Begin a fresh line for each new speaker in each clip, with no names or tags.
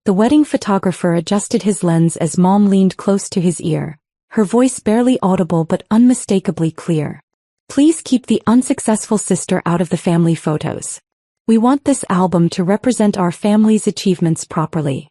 The wedding photographer adjusted his lens as Mom leaned close to his ear, her voice barely audible but unmistakably clear. Please keep the unsuccessful sister out of the family photos. We want this album to represent our family's achievements properly.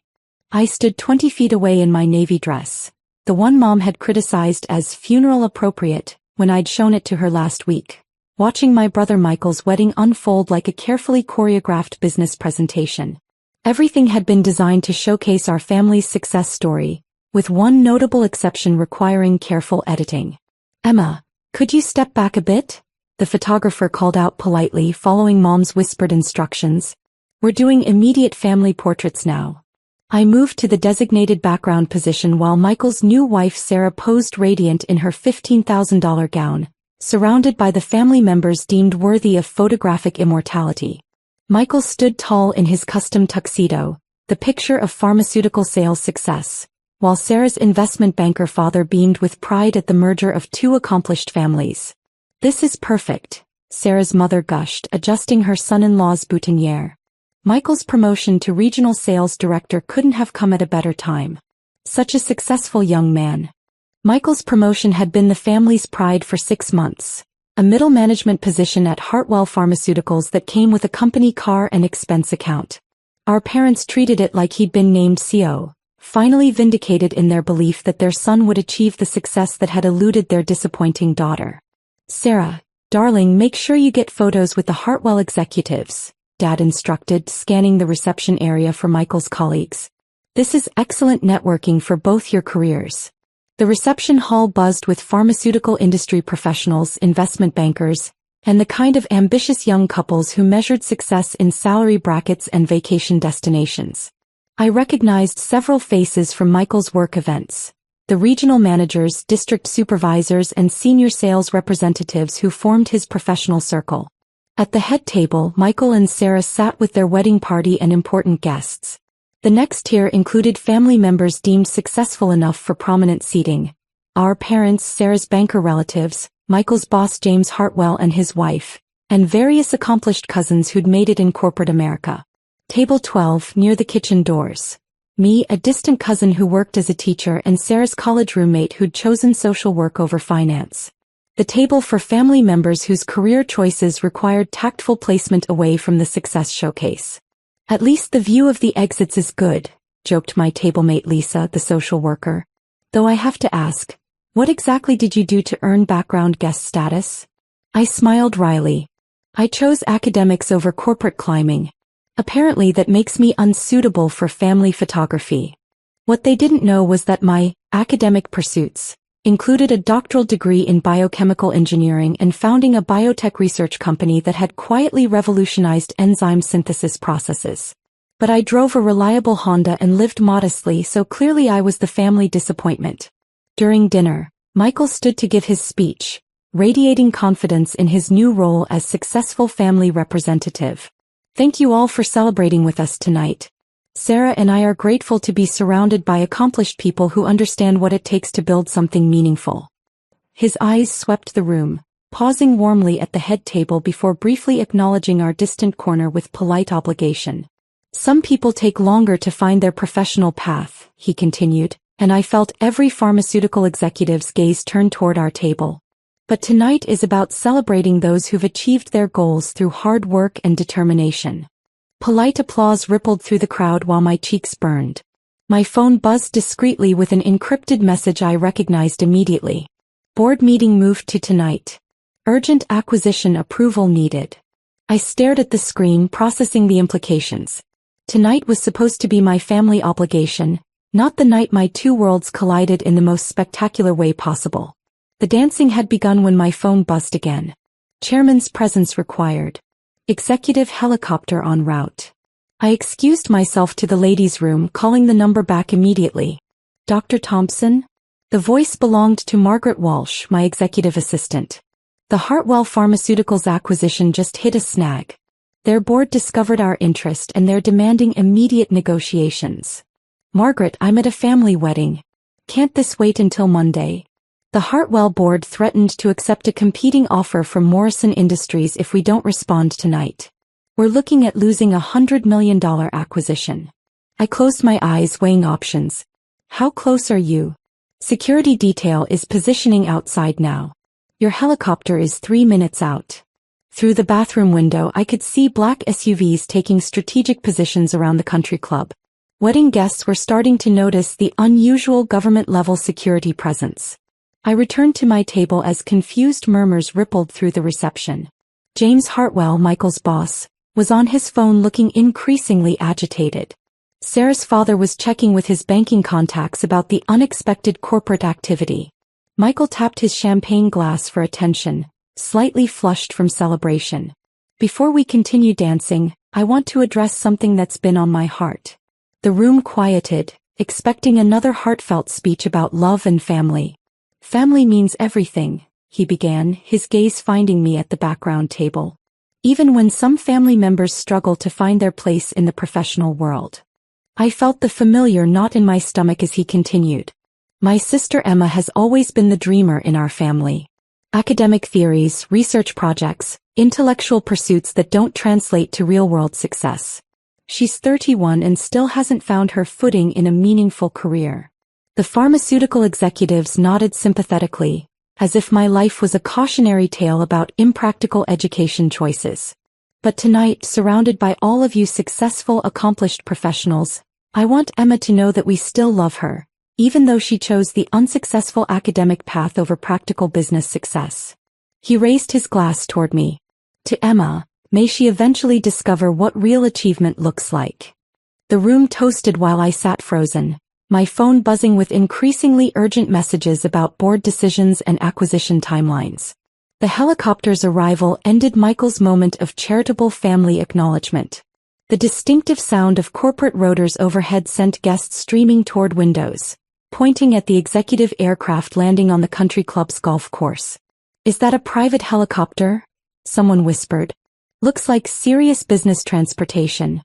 I stood 20 feet away in my navy dress, the one Mom had criticized as funeral appropriate when I'd shown it to her last week, watching my brother Michael's wedding unfold like a carefully choreographed business presentation. Everything had been designed to showcase our family's success story, with one notable exception requiring careful editing. Emma, could you step back a bit? The photographer called out politely, following Mom's whispered instructions. We're doing immediate family portraits now. I moved to the designated background position while Michael's new wife Sarah posed radiant in her $15,000 gown, surrounded by the family members deemed worthy of photographic immortality. Michael stood tall in his custom tuxedo, the picture of pharmaceutical sales success, while Sarah's investment banker father beamed with pride at the merger of two accomplished families. This is perfect, Sarah's mother gushed, adjusting her son-in-law's boutonniere. Michael's promotion to regional sales director couldn't have come at a better time. Such a successful young man. Michael's promotion had been the family's pride for 6 months, a middle management position at Hartwell Pharmaceuticals that came with a company car and expense account. Our parents treated it like he'd been named CO, finally vindicated in their belief that their son would achieve the success that had eluded their disappointing daughter. Sarah, darling, make sure you get photos with the Hartwell executives, Dad instructed, scanning the reception area for Michael's colleagues. This is excellent networking for both your careers. The reception hall buzzed with pharmaceutical industry professionals, investment bankers, and the kind of ambitious young couples who measured success in salary brackets and vacation destinations. I recognized several faces from Michael's work events. The regional managers, district supervisors, and senior sales representatives who formed his professional circle. At the head table, Michael and Sarah sat with their wedding party and important guests. The next tier included family members deemed successful enough for prominent seating. Our parents, Sarah's banker relatives, Michael's boss James Hartwell and his wife, and various accomplished cousins who'd made it in corporate America. Table 12, near the kitchen doors. Me, a distant cousin who worked as a teacher, and Sarah's college roommate who'd chosen social work over finance. The table for family members whose career choices required tactful placement away from the success showcase. At least the view of the exits is good, joked my tablemate Lisa, the social worker. Though I have to ask, what exactly did you do to earn background guest status? I smiled wryly. I chose academics over corporate climbing. Apparently that makes me unsuitable for family photography. What they didn't know was that my academic pursuits included a doctoral degree in biochemical engineering and founding a biotech research company that had quietly revolutionized enzyme synthesis processes. But I drove a reliable Honda and lived modestly, so clearly I was the family disappointment. During dinner, Michael stood to give his speech, radiating confidence in his new role as successful family representative. Thank you all for celebrating with us tonight. Sarah and I are grateful to be surrounded by accomplished people who understand what it takes to build something meaningful. His eyes swept the room, pausing warmly at the head table before briefly acknowledging our distant corner with polite obligation. Some people take longer to find their professional path, he continued, and I felt every pharmaceutical executive's gaze turn toward our table. But tonight is about celebrating those who've achieved their goals through hard work and determination. Polite applause rippled through the crowd while my cheeks burned. My phone buzzed discreetly with an encrypted message I recognized immediately. Board meeting moved to tonight. Urgent acquisition approval needed. I stared at the screen, processing the implications. Tonight was supposed to be my family obligation, not the night my two worlds collided in the most spectacular way possible. The dancing had begun when my phone buzzed again. Chairman's presence required. Executive helicopter en route. I excused myself to the ladies' room, calling the number back immediately. Dr. Thompson? The voice belonged to Margaret Walsh, my executive assistant. The Hartwell Pharmaceuticals acquisition just hit a snag. Their board discovered our interest and they're demanding immediate negotiations. Margaret, I'm at a family wedding. Can't this wait until Monday? The Hartwell board threatened to accept a competing offer from Morrison Industries if we don't respond tonight. We're looking at losing a $100 million acquisition. I closed my eyes, weighing options. How close are you? Security detail is positioning outside now. Your helicopter is 3 minutes out. Through the bathroom window I could see black SUVs taking strategic positions around the country club. Wedding guests were starting to notice the unusual government-level security presence. I returned to my table as confused murmurs rippled through the reception. James Hartwell, Michael's boss, was on his phone looking increasingly agitated. Sarah's father was checking with his banking contacts about the unexpected corporate activity. Michael tapped his champagne glass for attention, slightly flushed from celebration. Before we continue dancing, I want to address something that's been on my heart. The room quieted, expecting another heartfelt speech about love and family. Family means everything, he began, his gaze finding me at the background table. Even when some family members struggle to find their place in the professional world. I felt the familiar knot in my stomach as he continued. My sister Emma has always been the dreamer in our family. Academic theories, research projects, intellectual pursuits that don't translate to real-world success. She's 31 and still hasn't found her footing in a meaningful career. The pharmaceutical executives nodded sympathetically, as if my life was a cautionary tale about impractical education choices. But tonight, surrounded by all of you successful, accomplished professionals, I want Emma to know that we still love her, even though she chose the unsuccessful academic path over practical business success. He raised his glass toward me. To Emma, may she eventually discover what real achievement looks like. The room toasted while I sat frozen, my phone buzzing with increasingly urgent messages about board decisions and acquisition timelines. The helicopter's arrival ended Michael's moment of charitable family acknowledgement. The distinctive sound of corporate rotors overhead sent guests streaming toward windows, pointing at the executive aircraft landing on the country club's golf course. Is that a private helicopter? Someone whispered. Looks like serious business transportation.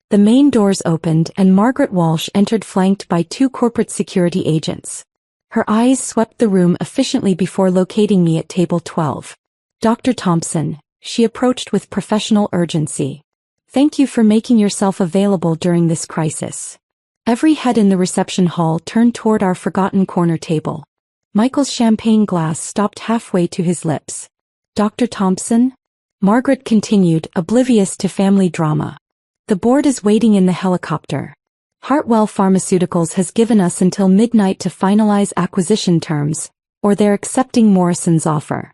The main doors opened and Margaret Walsh entered flanked by 2 corporate security agents. Her eyes swept the room efficiently before locating me at table 12. Dr. Thompson, she approached with professional urgency. Thank you for making yourself available during this crisis. Every head in the reception hall turned toward our forgotten corner table. Michael's champagne glass stopped halfway to his lips. Dr. Thompson? Margaret continued, oblivious to family drama. The board is waiting in the helicopter. Hartwell Pharmaceuticals has given us until midnight to finalize acquisition terms, or they're accepting Morrison's offer.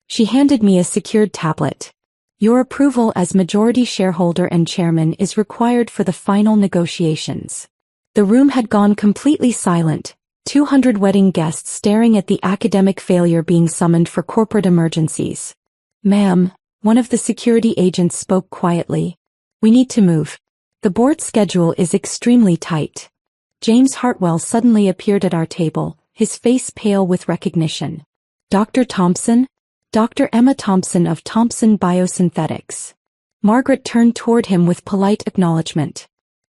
She handed me a secured tablet. Your approval as majority shareholder and chairman is required for the final negotiations. The room had gone completely silent, 200 wedding guests staring at the academic failure being summoned for corporate emergencies. Ma'am, one of the security agents spoke quietly. We need to move. The board schedule is extremely tight. James Hartwell suddenly appeared at our table, his face pale with recognition. Dr. Thompson? Dr. Emma Thompson of Thompson Biosynthetics. Margaret turned toward him with polite acknowledgement.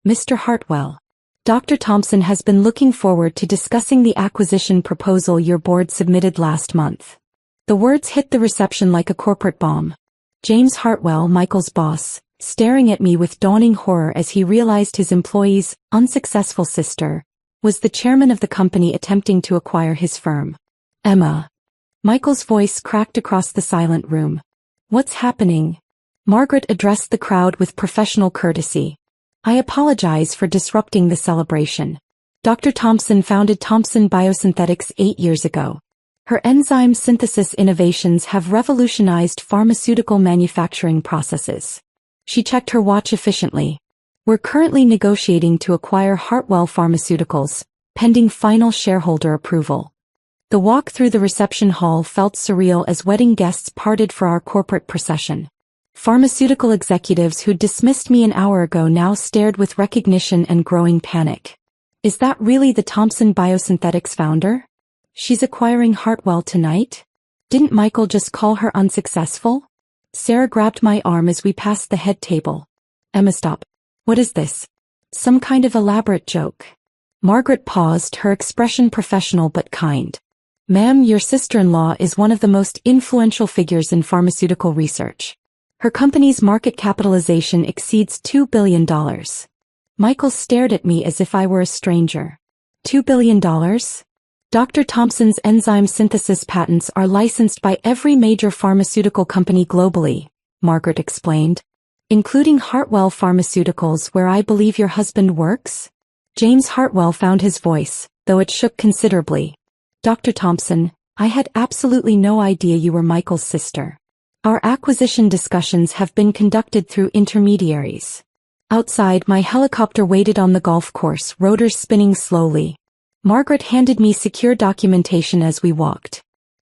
Mr. Hartwell. Dr. Thompson has been looking forward to discussing the acquisition proposal your board submitted last month. The words hit the reception like a corporate bomb. James Hartwell, Michael's boss, staring at me with dawning horror as he realized his employee's unsuccessful sister was the chairman of the company attempting to acquire his firm. Emma. Michael's voice cracked across the silent room. What's happening? Margaret addressed the crowd with professional courtesy. I apologize for disrupting the celebration. Dr. Thompson founded Thompson Biosynthetics 8 years ago. Her enzyme synthesis innovations have revolutionized pharmaceutical manufacturing processes. She checked her watch efficiently. We're currently negotiating to acquire Hartwell Pharmaceuticals, pending final shareholder approval. The walk through the reception hall felt surreal as wedding guests parted for our corporate procession. Pharmaceutical executives who dismissed me an hour ago now stared with recognition and growing panic. Is that really the Thompson Biosynthetics founder? She's acquiring Hartwell tonight? Didn't Michael just call her unsuccessful? Sarah grabbed my arm as we passed the head table. Emma, stop. What is this? Some kind of elaborate joke. Margaret paused, her expression professional but kind. Ma'am, your sister-in-law is one of the most influential figures in pharmaceutical research. Her company's market capitalization exceeds $2 billion. Michael stared at me as if I were a stranger. $2 billion? Dr. Thompson's enzyme synthesis patents are licensed by every major pharmaceutical company globally, Margaret explained. Including Hartwell Pharmaceuticals, where I believe your husband works? James Hartwell found his voice, though it shook considerably. Dr. Thompson, I had absolutely no idea you were Michael's sister. Our acquisition discussions have been conducted through intermediaries. Outside, my helicopter waited on the golf course, rotors spinning slowly. Margaret handed me secure documentation as we walked.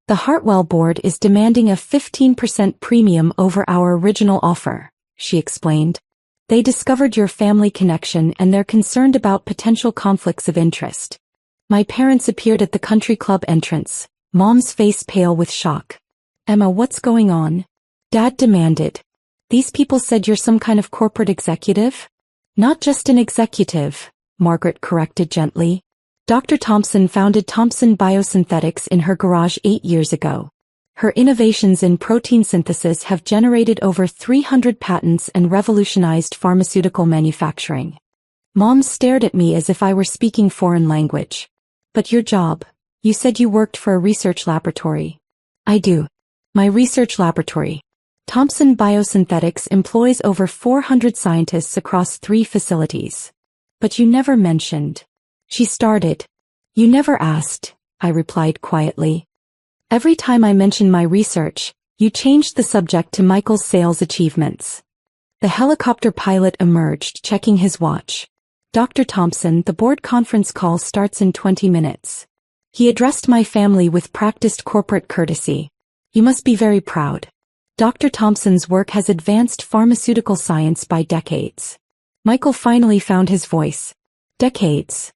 The Hartwell board is demanding a 15% premium over our original offer, she explained. They discovered your family connection and they're concerned about potential conflicts of interest. My parents appeared at the country club entrance, Mom's face pale with shock. Emma, what's going on? Dad demanded. These people said you're some kind of corporate executive? Not just an executive, Margaret corrected gently. Dr. Thompson founded Thompson Biosynthetics in her garage 8 years ago. Her innovations in protein synthesis have generated over 300 patents and revolutionized pharmaceutical manufacturing. Mom stared at me as if I were speaking foreign language. But your job, you said you worked for a research laboratory. I do. My research laboratory. Thompson Biosynthetics employs over 400 scientists across 3 facilities. But you never mentioned. She started. You never asked, I replied quietly. Every time I mention my research, you changed the subject to Michael's sales achievements. The helicopter pilot emerged, checking his watch. Dr. Thompson, the board conference call starts in 20 minutes. He addressed my family with practiced corporate courtesy. You must be very proud. Dr. Thompson's work has advanced pharmaceutical science by decades. Michael finally found his voice. Decades.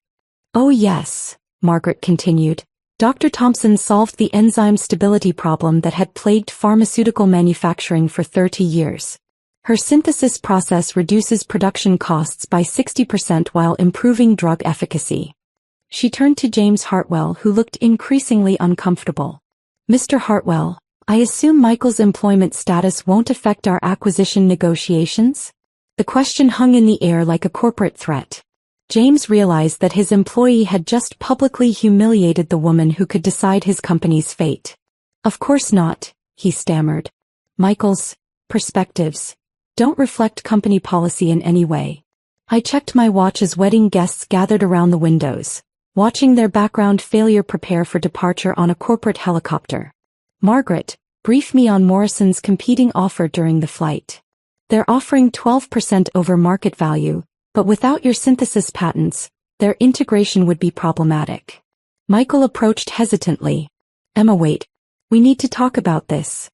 Oh yes, Margaret continued. Dr. Thompson solved the enzyme stability problem that had plagued pharmaceutical manufacturing for 30 years. Her synthesis process reduces production costs by 60% while improving drug efficacy. She turned to James Hartwell, who looked increasingly uncomfortable. Mr. Hartwell, I assume Michael's employment status won't affect our acquisition negotiations? The question hung in the air like a corporate threat. James realized that his employee had just publicly humiliated the woman who could decide his company's fate. Of course not, he stammered. Michael's perspectives don't reflect company policy in any way. I checked my watch as wedding guests gathered around the windows, watching their background failure prepare for departure on a corporate helicopter. Margaret, brief me on Morrison's competing offer during the flight. They're offering 12% over market value, but without your synthesis patents, their integration would be problematic. Michael approached hesitantly. Emma, wait. We need to talk about this.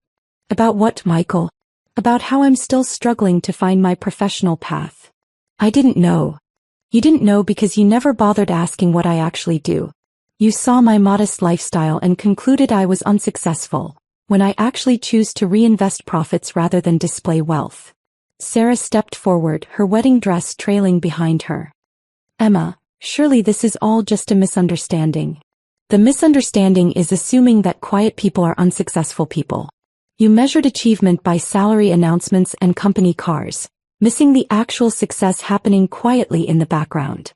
About what, Michael? About how I'm still struggling to find my professional path. I didn't know. You didn't know because you never bothered asking what I actually do. You saw my modest lifestyle and concluded I was unsuccessful, when I actually choose to reinvest profits rather than display wealth. Sarah stepped forward, her wedding dress trailing behind her. Emma, surely this is all just a misunderstanding. The misunderstanding is assuming that quiet people are unsuccessful people. You measured achievement by salary announcements and company cars, missing the actual success happening quietly in the background.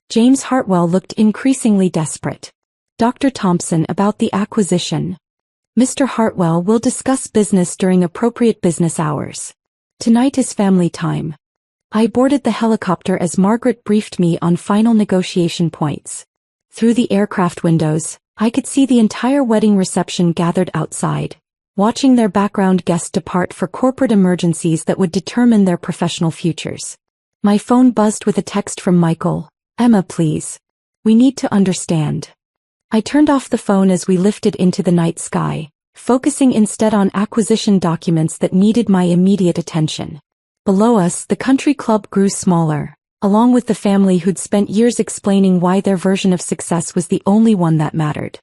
James Hartwell looked increasingly desperate. Dr. Thompson, about the acquisition. Mr. Hartwell will discuss business during appropriate business hours. Tonight is family time. I boarded the helicopter as Margaret briefed me on final negotiation points. Through the aircraft windows, I could see the entire wedding reception gathered outside, watching their background guests depart for corporate emergencies that would determine their professional futures. My phone buzzed with a text from Michael. Emma, please. We need to understand. I turned off the phone as we lifted into the night sky, focusing instead on acquisition documents that needed my immediate attention. Below us, the country club grew smaller, along with the family who'd spent years explaining why their version of success was the only one that mattered.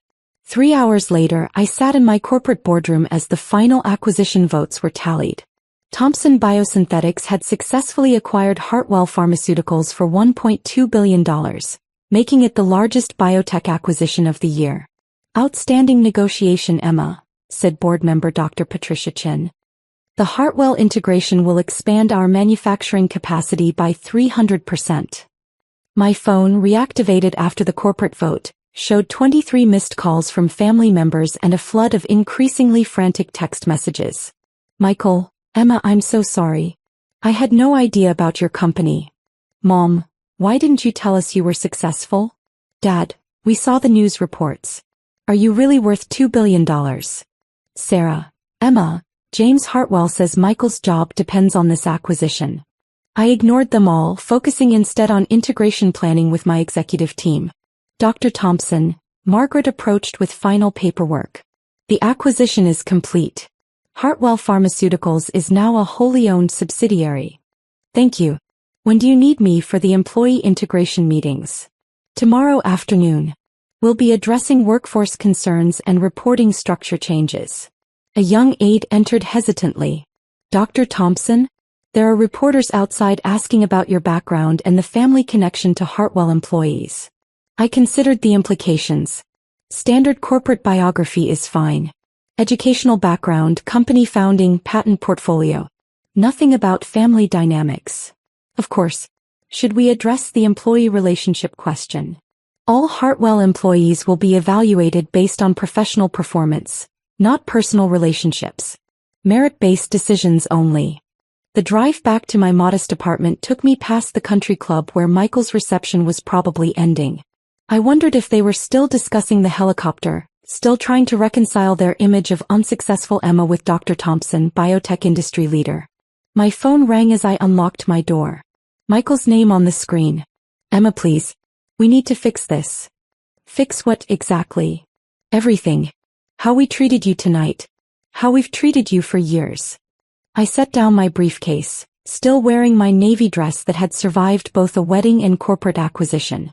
3 hours later, I sat in my corporate boardroom as the final acquisition votes were tallied. Thompson Biosynthetics had successfully acquired Hartwell Pharmaceuticals for $1.2 billion, making it the largest biotech acquisition of the year. Outstanding negotiation, Emma, said board member Dr. Patricia Chin. The Hartwell integration will expand our manufacturing capacity by 300%. My phone, reactivated after the corporate vote, showed 23 missed calls from family members and a flood of increasingly frantic text messages. Michael, Emma, I'm so sorry. I had no idea about your company. Mom, why didn't you tell us you were successful? Dad, we saw the news reports. Are you really worth $2 billion? Sarah, Emma, James Hartwell says Michael's job depends on this acquisition. I ignored them all, focusing instead on integration planning with my executive team. Dr. Thompson, Margaret approached with final paperwork. The acquisition is complete. Hartwell Pharmaceuticals is now a wholly owned subsidiary. Thank you. When do you need me for the employee integration meetings? Tomorrow afternoon. We'll be addressing workforce concerns and reporting structure changes. A young aide entered hesitantly. Dr. Thompson? There are reporters outside asking about your background and the family connection to Hartwell employees. I considered the implications. Standard corporate biography is fine. Educational background, company founding, patent portfolio. Nothing about family dynamics. Of course. Should we address the employee relationship question? All Hartwell employees will be evaluated based on professional performance, not personal relationships. Merit-based decisions only. The drive back to my modest apartment took me past the country club where Michael's reception was probably ending. I wondered if they were still discussing the helicopter, still trying to reconcile their image of unsuccessful Emma with Dr. Thompson, biotech industry leader. My phone rang as I unlocked my door. Michael's name on the screen. Emma, please. We need to fix this. Fix what exactly? Everything. How we treated you tonight. How we've treated you for years. I set down my briefcase, still wearing my navy dress that had survived both a wedding and corporate acquisition.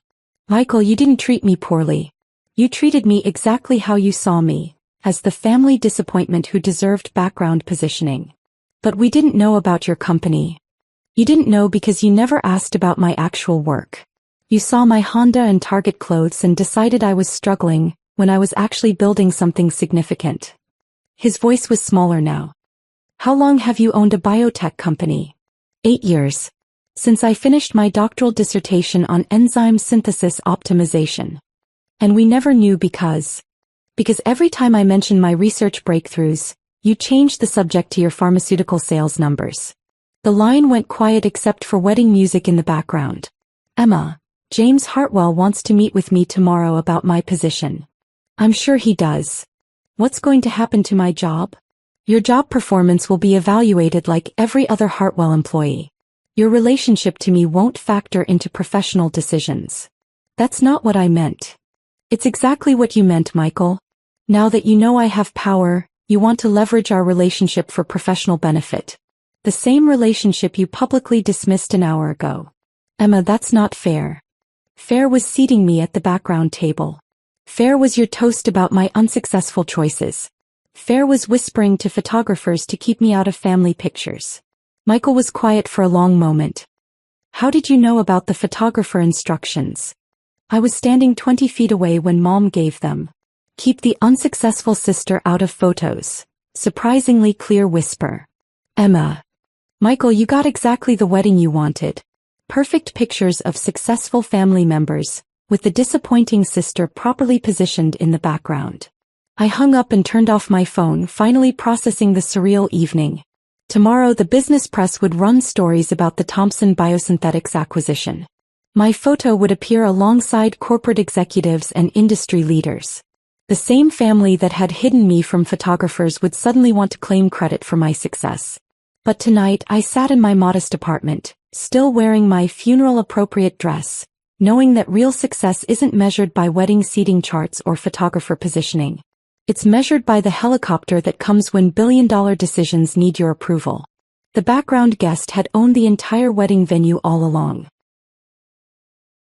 Michael, you didn't treat me poorly. You treated me exactly how you saw me, as the family disappointment who deserved background positioning. But we didn't know about your company. You didn't know because you never asked about my actual work. You saw my Honda and Target clothes and decided I was struggling, when I was actually building something significant. His voice was smaller now. How long have you owned a biotech company? 8 years. Since I finished my doctoral dissertation on enzyme synthesis optimization. And we never knew because every time I mentioned my research breakthroughs, you changed the subject to your pharmaceutical sales numbers. The line went quiet except for wedding music in the background. Emma, James Hartwell wants to meet with me tomorrow about my position. I'm sure he does. What's going to happen to my job? Your job performance will be evaluated like every other Hartwell employee. Your relationship to me won't factor into professional decisions. That's not what I meant. It's exactly what you meant, Michael. Now that you know I have power, you want to leverage our relationship for professional benefit. The same relationship you publicly dismissed an hour ago. Emma, that's not fair. Fair was seating me at the background table. Fair was your toast about my unsuccessful choices. Fair was whispering to photographers to keep me out of family pictures. Michael was quiet for a long moment. How did you know about the photographer instructions? I was standing 20 feet away when Mom gave them. Keep the unsuccessful sister out of photos. Surprisingly clear whisper. Emma. Michael, you got exactly the wedding you wanted. Perfect pictures of successful family members, with the disappointing sister properly positioned in the background. I hung up and turned off my phone, finally processing the surreal evening. Tomorrow the business press would run stories about the Thompson Biosynthetics acquisition. My photo would appear alongside corporate executives and industry leaders. The same family that had hidden me from photographers would suddenly want to claim credit for my success. But tonight I sat in my modest apartment, still wearing my funeral-appropriate dress, knowing that real success isn't measured by wedding seating charts or photographer positioning. It's measured by the helicopter that comes when billion-dollar decisions need your approval. The background guest had owned the entire wedding venue all along.